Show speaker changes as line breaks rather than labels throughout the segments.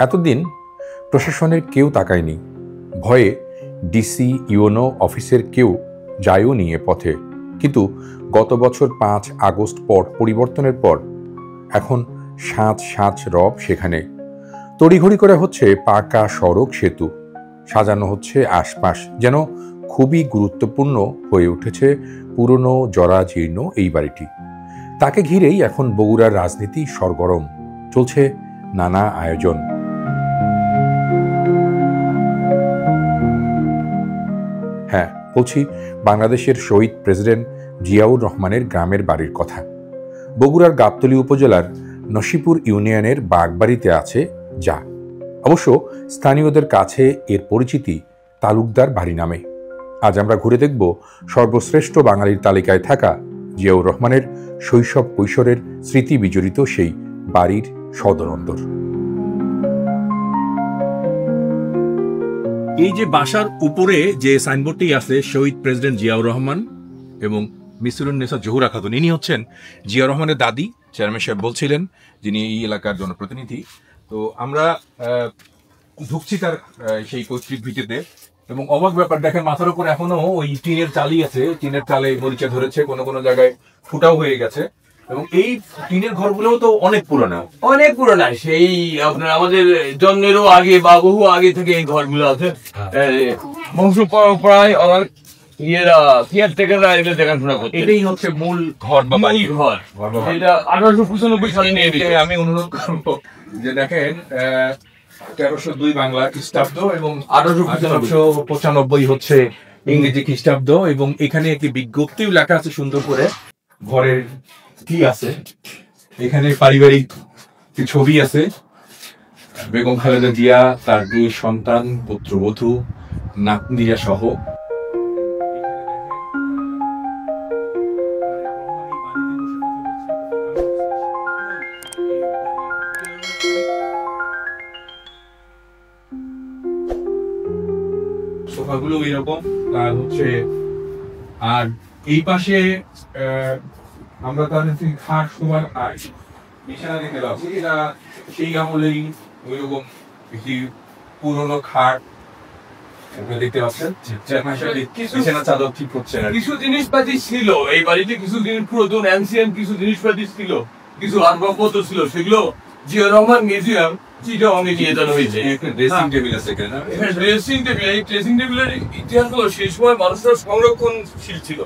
এতদিন প্রশাসনের কেউ তাকায়নি, ভয়ে ডিসি ইউনো অফিসের কেউ যায়ও নিয়ে পথে। কিন্তু গত বছর 5 আগস্ট পট পরিবর্তনের পর এখন সাঁচ সাঁচ রব সেখানে। তড়িঘড়ি করে হচ্ছে পাকা সড়ক সেতু, সাজানো হচ্ছে আশপাশ, যেন খুবই গুরুত্বপূর্ণ হয়ে উঠেছে পুরনো জরাজীর্ণ এই বাড়িটি। তাকে ঘিরেই এখন বগুড়ার রাজনীতি সরগরম, চলছে নানা আয়োজন। হ্যাঁ, বলছি বাংলাদেশের শহীদ প্রেসিডেন্ট জিয়াউর রহমানের গ্রামের বাড়ির কথা। বগুড়ার গাবতলী উপজেলার নসিপুর ইউনিয়নের বাগবাড়িতে আছে যা। অবশ্য স্থানীয়দের কাছে এর পরিচিতি তালুকদার বাড়ি নামে। আজ আমরা ঘুরে দেখব সর্বশ্রেষ্ঠ বাঙালির তালিকায় থাকা জিয়াউর রহমানের শৈশব কৈশোরের স্মৃতি বিজড়িত সেই বাড়ির সদর অন্তর।
এই যে বাসার উপরে যে সাইনবোর্ডটি আছে, শহীদ প্রেসিডেন্ট জিয়াউর রহমান এবং মিসরুন্নেসা জহুরা খাতুন, ইনি হচ্ছেন জিয়াউর রহমানের দাদি। চেয়ারম্যান সাহেব বলছিলেন, যিনি এই এলাকার জনপ্রতিনিধি। তো আমরা ঢুকছি তার সেই পৈতৃক ভিটেতে, এবং অবাক ব্যাপার দেখেন, মাথার উপর এখনো ওই টিনের চালই আছে, টিনের চালে মরিচা ধরেছে, কোনো কোনো জায়গায় ফুটাও হয়ে গেছে। এবং এই টিনের ঘরগুলোও তো অনেক পুরোনো,
সেই আপনার আমাদের জন্মেরও আগে বা বহু আগে থেকে এই ঘরগুলো আছে। বংশ পরম্পরায় আমার কেয়ারটেকাররা এটা দেখাশোনা করছে।
এটাই হচ্ছে মূল ঘর বা বাড়ি ঘর।
এটা 1895 সালে নিয়ে গেছে।
আমি অনুরোধ করবো যে দেখেন, 1302 বাংলা খ্রিস্টাব্দ এবং 1895 হচ্ছে ইংরেজি খ্রিস্টাব্দ। এবং এখানে একটি বিজ্ঞপ্তিও লেখা আছে সুন্দর করে, ঘরের কি আছে, এখানে পারিবারিক ছবি আছে, বেগম খালেদা জিয়া, তার 2 সন্তান, পুত্রবধূ, নাতনিরা সহ। সোফাগুলো এরকম, আর হচ্ছে আর এই পাশে আমরা তাদের খাট শোবার আর বিছানা দেখতে পাচ্ছি। এটা সেই আমলেই ওইরকম একটি পুরোনো খাট দেখতে পাচ্ছেন। বিছানা চাদর ঠিক করছে না।
কিছু জিনিসপাতি ছিল এই বাড়িতে, কিছু জিনিস পুরাতন অ্যানসিয়েন্ট কিছু জিনিসপাতি ছিল, কিছু আসবাবপত্র ছিল, সেগুলো জিয়াউর রহমান মিউজিয়াম চিটাগংয়ে নিয়ে যাওয়া হয়েছে।
ড্রেসিং টেবিল আছে এখানে।
ড্রেসিং টেবিল, এই ড্রেসিং টেবিলের ইতিহাস হলো সেই সময় মানুষরা সংরক্ষণশীল ছিল।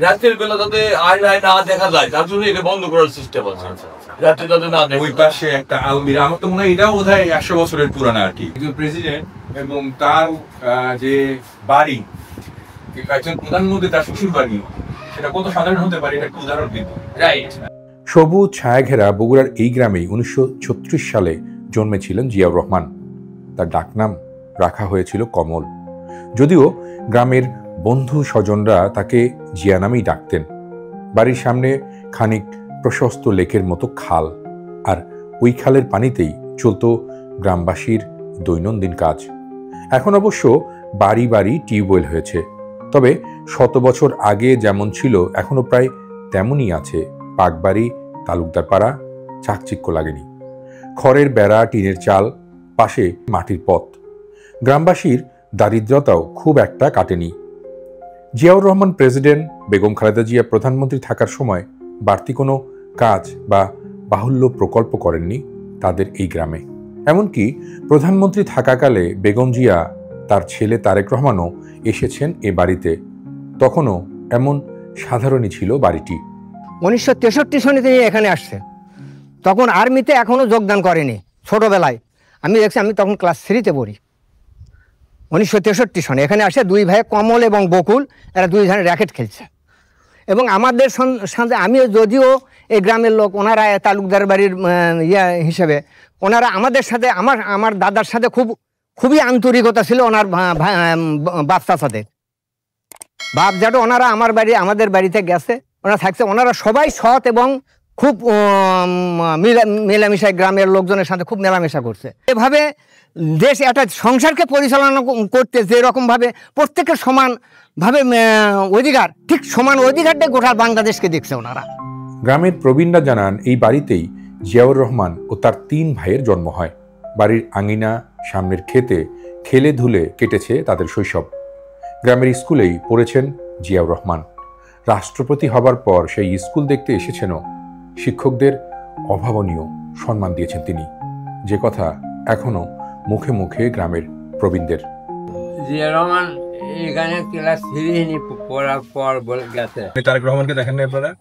রাতের বেলা তাদের আয়নায় না দেখা যায়, তার জন্য এটা বন্ধ করার সিস্টেম আছে, রাতে তাদের না দেখা।
ওই পাশে একটা আলমিরা, আমার তো মনে হয় এটাও বোধহয় 100 বছরের পুরানো আর কি। একজন প্রেসিডেন্ট এবং তার যে বাড়ি, একজন প্রধানমন্ত্রী তার শ্বশুর বাড়ি, সেটা কত সাধারণ হতে পারে, এটা একটা উদাহরণ কিন্তু।
রাইট।
সবুজ ছায়াঘেরা বগুড়ার এই গ্রামেই 1936 সালে জন্মেছিলেন জিয়াউর রহমান। তার ডাকনাম রাখা হয়েছিল কমল, যদিও গ্রামের বন্ধু স্বজনরা তাকে জিয়া নামেই ডাকতেন। বাড়ির সামনে খানিক প্রশস্ত লেকের মতো খাল, আর ওই খালের পানিতেই চলত গ্রামবাসীর দৈনন্দিন কাজ। এখন অবশ্য বাড়ি বাড়ি টিউবওয়েল হয়েছে, তবে 100 বছর আগে যেমন ছিল এখনো প্রায় তেমনই আছে পাকবাড়ি, তালুকদার পাড়া। চাকচিক্য লাগেনি। খড়ের বেড়া, টিনের চাল, পাশে মাটির পথ। গ্রামবাসীর দারিদ্রতাও খুব একটা কাটেনি। জিয়াউর রহমান প্রেসিডেন্ট, বেগম খালেদা জিয়া প্রধানমন্ত্রী থাকার সময় বাড়তি কোনো কাজ বা বাহুল্য প্রকল্প করেননি তাদের এই গ্রামে। এমনকি প্রধানমন্ত্রী থাকাকালে বেগম জিয়া, তার ছেলে তারেক রহমানও এসেছেন এ বাড়িতে। তখনও এমন সাধারণই ছিল বাড়িটি।
1963 সনে তিনি এখানে আসছে, তখন আর্মিতে এখনও যোগদান করেনি। ছোটোবেলায় আমি দেখছি, আমি তখন ক্লাস 3-তে পড়ি। 1963 সনে এখানে আসে 2 ভাই কমল এবং বকুল, এরা 2 জনে র্যাকেট খেলছে। এবং আমাদের সাথে, আমি যদিও এই গ্রামের লোক, ওনারা তালুকদার বাড়ির হিসেবে ওনারা আমাদের সাথে, আমার দাদার সাথে খুবই আন্তরিকতা ছিল ওনার বাচ্চা সাথে। বাপ যেটা ওনারা আমাদের বাড়িতে গেছে, ওনারা থাকছে, ওনারা সবাই সৎ এবং খুব মেলামেশায় গ্রামের লোকজনের সাথে খুব মেলামেশা করছে। এভাবে দেশ একটা সংসারকে পরিচালনা করতে যেরকমভাবে প্রত্যেকের সমানভাবে অধিকার, ঠিক সমান অধিকারটাই গোটা বাংলাদেশকে দেখছে ওনারা।
গ্রামের প্রবীণরা জানান, এই বাড়িতেই জিয়াউর রহমান ও তার 3 ভাইয়ের জন্ম হয়। বাড়ির আঙিনা, সামনের ক্ষেতে খেলে ধুলে কেটেছে তাদের শৈশব। গ্রামের স্কুলেই পড়েছেন জিয়াউর রহমান। রাষ্ট্রপতি হবার পর সেই স্কুল দেখতে এসেছেনও। শিক্ষকদের অভাবনীয় সম্মান দিয়েছেন তিনি, যে কথা এখনো মুখে মুখে গ্রামের প্রবীণদের।
জিয়া রহমান এখানে ক্লাস 3 পড়ার পর বলে গেছে।
তারেক রহমানকে দেখেন না আপনারা?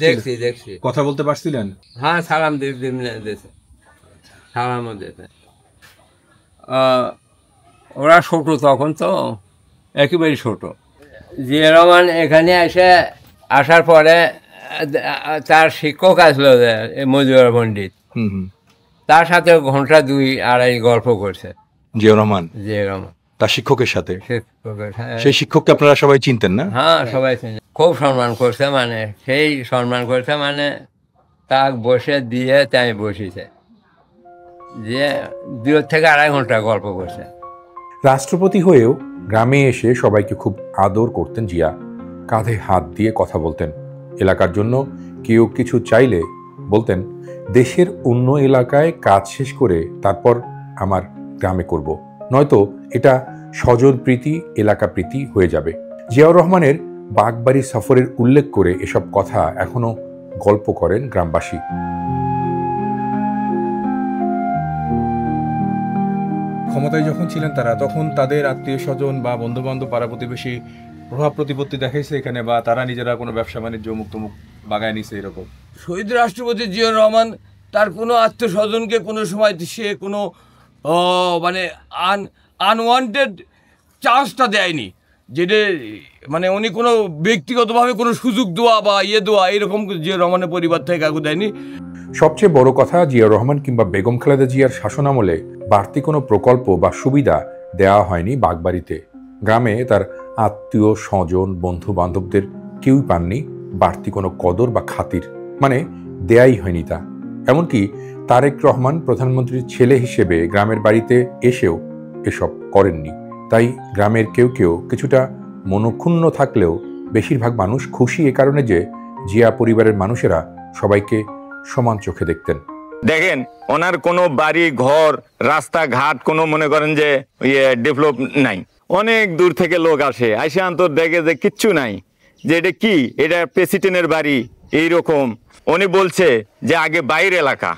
দেখছি
কথা বলতে পারছিলেন?
হ্যাঁ, সালাম দিয়েছে, সালামও দিয়েছে। ওরা ছোট তখন, তো একেবারেই ছোট। জিয়া রহমান এখানে আসার পরে তার শিক্ষক আসলো মজিবুর পণ্ডিত, তার সাথে ঘন্টা 2-2.5 গল্প করছে
জিয়াউর রহমান তার শিক্ষকের সাথে। সেই শিক্ষককে আপনারা সবাই চিনতেন না?
হ্যাঁ, সবাই চিনে। খুব সম্মান করছে, মানে সেই সম্মান করছে, মানে তাক বসে দিয়ে তাই বসিছে, যে 2 থেকে 2.5 ঘন্টা গল্প করছে।
রাষ্ট্রপতি হয়েও গ্রামে এসে সবাইকে খুব আদর করতেন জিয়া। কাঁধে হাত দিয়ে কথা বলতেন। এলাকার জন্য কেউ কিছু চাইলে বলতেন, দেশের অন্য এলাকায় কাজ শেষ করে তারপর আমার গ্রামে করব, নয়তো এটা স্বজন প্রীতি, এলাকা প্রীতি হয়ে যাবে। জিয়াউর রহমানের বাগবাড়ি সফরের উল্লেখ করে এসব কথা এখনো গল্প করেন গ্রামবাসী।
ক্ষমতায় যখন ছিলেন তারা, তখন তাদের আত্মীয় স্বজন বা বন্ধু বান্ধব, পাড়া প্রতিবেশী প্রভাব প্রতিপত্তি দেখাইছে এখানে, বা তারা নিজেরা কোনো ব্যবসা বাণিজ্য মুক্ত বাগায় নিছে এরকম?
শহীদ রাষ্ট্রপতি জিয়াউর রহমান তার কোনো আত্মীয় স্বজনকে কোনো সময় সে কোনো মানে আনওয়ান্টেড চান্সটা দেয়নি, যেটা মানে উনি কোনো ব্যক্তিগতভাবে কোনো সুযোগ দেওয়া বা দেওয়া এরকম জিয়াউর রহমানের পরিবার থেকে কাউকে দেয়নি।
সবচেয়ে বড় কথা, জিয়াউর রহমান কিংবা বেগম খালেদা জিয়ার শাসনামলে বাড়তি কোনো প্রকল্প বা সুবিধা দেওয়া হয়নি বাগবাড়িতে। গ্রামে তার আত্মীয় স্বজন, বন্ধু বান্ধবদের কেউই পাননি বাড়তি কোনো কদর বা খাতির, মানে দেয়াই হয়নি তা। এমনকি তারেক রহমান প্রধানমন্ত্রীর ছেলে হিসেবে গ্রামের বাড়িতে এসেও এসব করেননি। তাই গ্রামের কেউ কেউ কিছুটা মনক্ষুণ্ণ থাকলেও বেশিরভাগ মানুষ খুশি এ কারণে যে জিয়া পরিবারের মানুষেরা সবাইকে সমান চোখে দেখতেন।
দেখেন, ওনার কোনো বাড়ি ঘর রাস্তাঘাট কোনো মনে করেন যে ডেভেলপ নাই। অনেক দূর থেকে লোক আসে অন্তর দেখে যে কিচ্ছু নাই, যে এটা কি, এটা প্রেসিডেন্টের বাড়ি এইরকম। উনি বলছে যে আগে বাইরের এলাকা,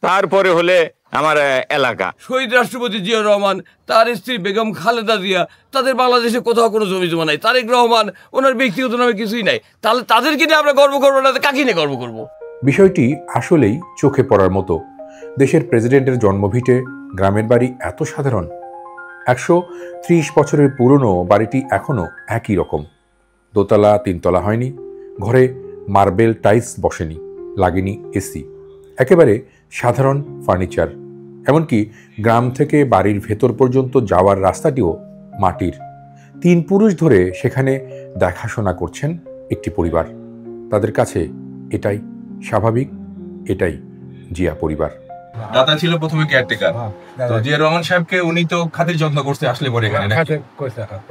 তারপরে হলে আমার এলাকা।
শহীদ রাষ্ট্রপতি জিয়াউর রহমান, তার স্ত্রী বেগম খালেদা জিয়া, তাদের বাংলাদেশে কোথাও কোনো জমি জমা নাই। তারেক রহমান, ওনার ব্যক্তিগত নামে কিছুই নাই। তাহলে তাদেরকে নিয়ে আমরা গর্ব করবো না, কাকে নিয়ে গর্ব করবো?
বিষয়টি আসলেই চোখে পড়ার মতো। দেশের প্রেসিডেন্টের জন্মভিটে গ্রামের বাড়ি এত সাধারণ। 130 বছরের পুরনো বাড়িটি এখনও একই রকম। দোতলা 3 তলা হয়নি, ঘরে মার্বেল টাইলস বসেনি, লাগেনি এসি, একেবারে সাধারণ ফার্নিচার। এমনকি গ্রাম থেকে বাড়ির ভেতর পর্যন্ত যাওয়ার রাস্তাটিও মাটির। 3 পুরুষ ধরে সেখানে দেখাশোনা করছেন একটি পরিবার। তাদের কাছে এটাই স্বাভাবিক, এটাই জিয়া পরিবার।
দাদা ছিল প্রথমে কেয়ারটেকার, তো জিয়া রহমান সাহেবকে উনি তো খাতির যত্ন করতে আসলে পরে এখানে,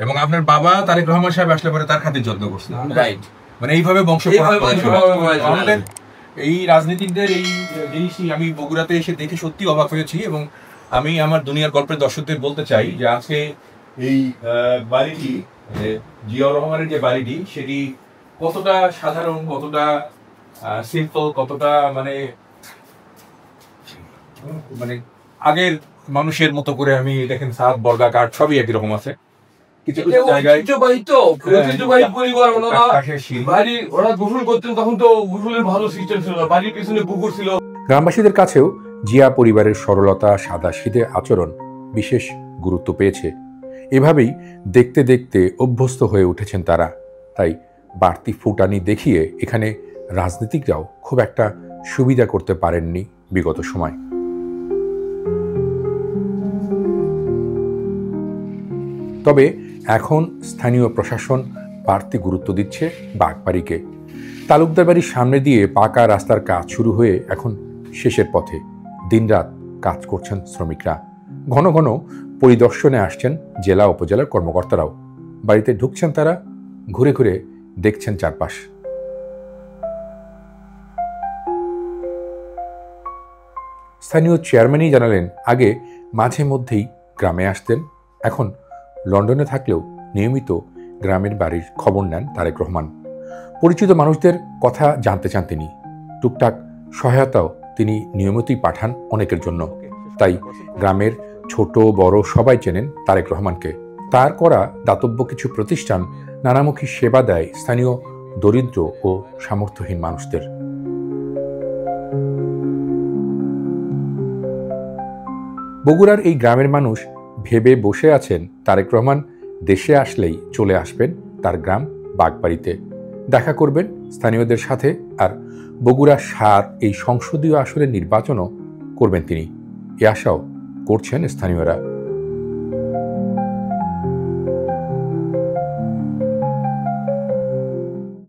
এবং আপনার বাবা তারেক রহমান সাহেব আসলে পরে তার খাতির যত্ন করছে,
রাইট।
মানে এইভাবে বংশ আমাদের এই রাজনীতিকদের এই জিনিসই আমি বগুড়াতে এসে দেখে সত্যি অবাক হয়েছি। এবং আমি আমার দুনিয়ার গল্পের দর্শকদের বলতে চাই যে আজকে এই বাড়িটি, জিয়াউর রহমানের যে বাড়িটি, সেটি কতটা সাধারণ, কতটা সিম্পল, কতটা মানে আগের মানুষের মতো করে। আমি দেখেন ছাদ, বর্গা, কাঠ সবই একই রকম আছে। কিছু কিছু জায়গায়
ঐতিহ্যবাহী পরিবার, ওরা গোসল করতেন, তখন তো গোসলের ভালো সিস্টেম ছিল না, বাড়ির পিছনে পুকুর ছিল।
গ্রামবাসীদের কাছেও জিয়া পরিবারের সরলতা, সাদাসিধে আচরণ বিশেষ গুরুত্ব পেয়েছে। এভাবেই দেখতে দেখতে অভ্যস্ত হয়ে উঠেছেন তারা। তাই বাড়তি ফুটানি দেখিয়ে এখানে রাজনীতিকরাও খুব একটা সুবিধা করতে পারেননি বিগত সময়। তবে এখন স্থানীয় প্রশাসন বাড়তি গুরুত্ব দিচ্ছে বাগবাড়িকে। তালুকদার বাড়ির সামনে দিয়ে পাকা রাস্তার কাজ শুরু হয়ে এখন শেষের পথে। দিনরাত কাজ করছেন শ্রমিকরা। ঘন ঘন পরিদর্শনে আসছেন জেলা উপজেলার কর্মকর্তারাও। বাড়িতে ঢুকছেন তারা, ঘুরে ঘুরে দেখছেন চারপাশ। স্থানীয় চেয়ারম্যানই জানালেন, আগে মাঝে মধ্যেই গ্রামে আসতেন, এখন লন্ডনে থাকলেও নিয়মিত গ্রামের বাড়ির খবর নেন তারেক রহমান। পরিচিত মানুষদের কথা জানতে চান তিনি, টুকটাক সহায়তাও তিনি নিয়মিতই পাঠান অনেকের জন্য। তাই গ্রামের ছোট বড় সবাই চেনেন তারেক রহমানকে। তার করা দাতব্য কিছু প্রতিষ্ঠান নানামুখী সেবা দেয় স্থানীয় দরিদ্র ও সামর্থ্যহীন মানুষদের। বগুড়ার এই গ্রামের মানুষ ভেবে বসে আছেন তারেক রহমান দেশে আসলেই চলে আসবেন তার গ্রাম বাগবাড়িতে, দেখা করবেন স্থানীয়দের সাথে, আর বগুড়া ৭ এই সংসদীয় আসনের নির্বাচনও করবেন তিনি। এ আশাও করছেন স্থানীয়রা।